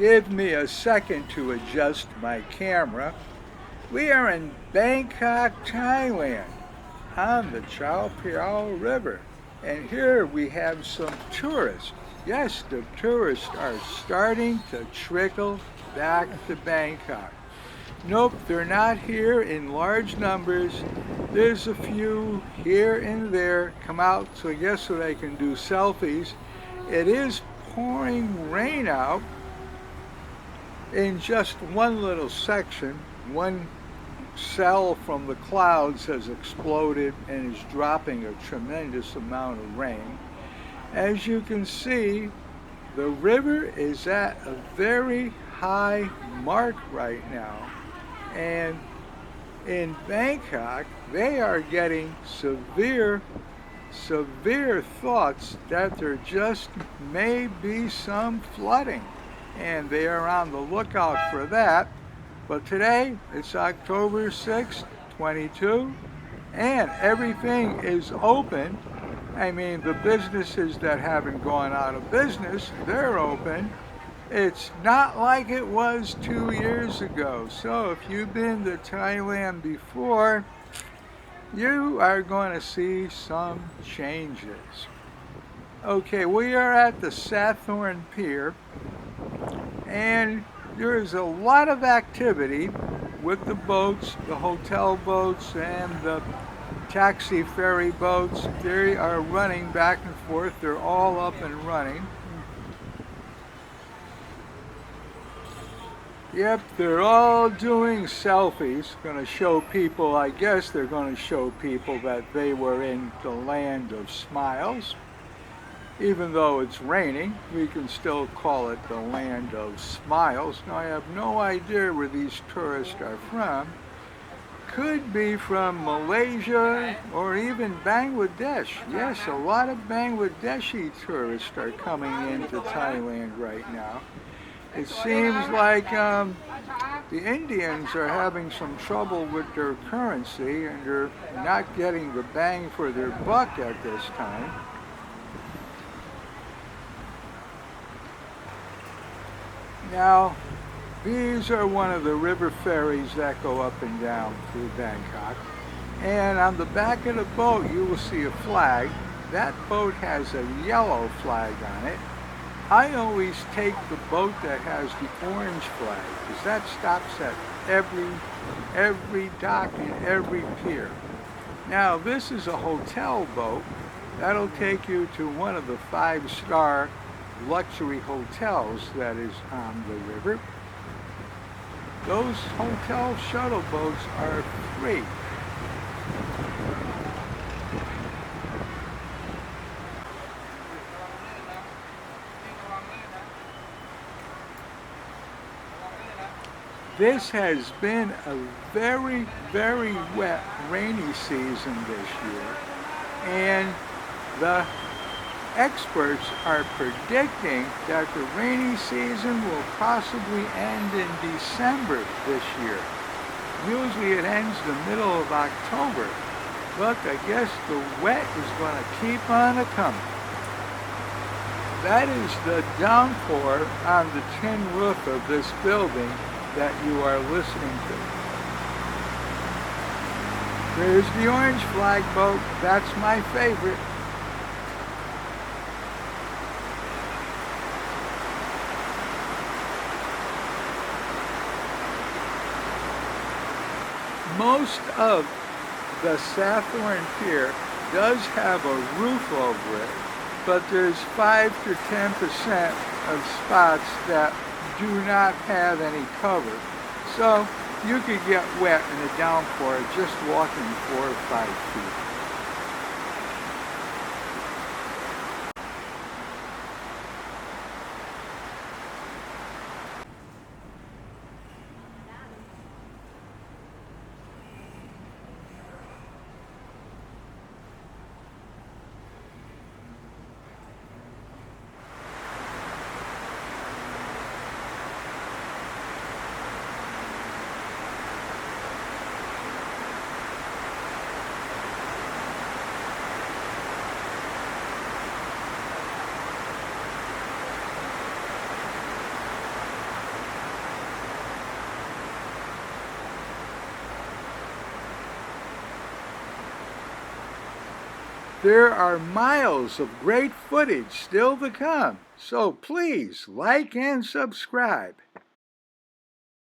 Give me a second to adjust my camera. We are in Bangkok, Thailand, on the Chao Phraya River. And here we have some tourists. Yes, the tourists are starting to trickle back to Bangkok. Nope, they're not here in large numbers. There's a few here and there come out, so I guess so they can do selfies. It is pouring rain out in just one little section. One cell from the clouds has exploded and is dropping a tremendous amount of rain. As you can see, the river is at a very high mark right now. And in Bangkok, they are getting severe thoughts that there just may be some flooding. And they are on the lookout for that. But today, it's October 6th, 22, and everything is open. I mean, the businesses that haven't gone out of business, they're open. It's not like it was 2 years ago. So if you've been to Thailand before, you are going to see some changes. Okay, we are at the Sathorn Pier, and there's a lot of activity with the boats, the hotel boats, and the taxi ferry boats. They are running back and forth. They're all up and running. Yep, they're all doing selfies. Going to show people, I guess they're going to show people that they were in the land of smiles. Even though it's raining, we can still call it the land of smiles. Now, I have no idea where these tourists are from. Could be from Malaysia or even Bangladesh. Yes, a lot of Bangladeshi tourists are coming into Thailand right now. It seems like the Indians are having some trouble with their currency and they're not getting the bang for their buck at this time. Now, these are one of the river ferries that go up and down through Bangkok. And on the back of the boat, you will see a flag. That boat has a yellow flag on it. I always take the boat that has the orange flag, because that stops at every dock and every pier. Now, this is a hotel boat. That'll take you to one of the 5-star luxury hotels that is on the river. Those hotel shuttle boats are free. This has been a very, very wet, rainy season this year, and the experts are predicting that the rainy season will possibly end in December this year. Usually it ends the middle of October, but I guess the wet is going to keep on a-coming. That is the downpour on the tin roof of this building that you are listening to. There's the orange flag boat. That's my favorite. Most of the Sathorn Pier does have a roof over it, but there's 5 to 10% of spots that do not have any cover. So you could get wet in a downpour just walking 4 or 5 feet. There are miles of great footage still to come, so please like and subscribe.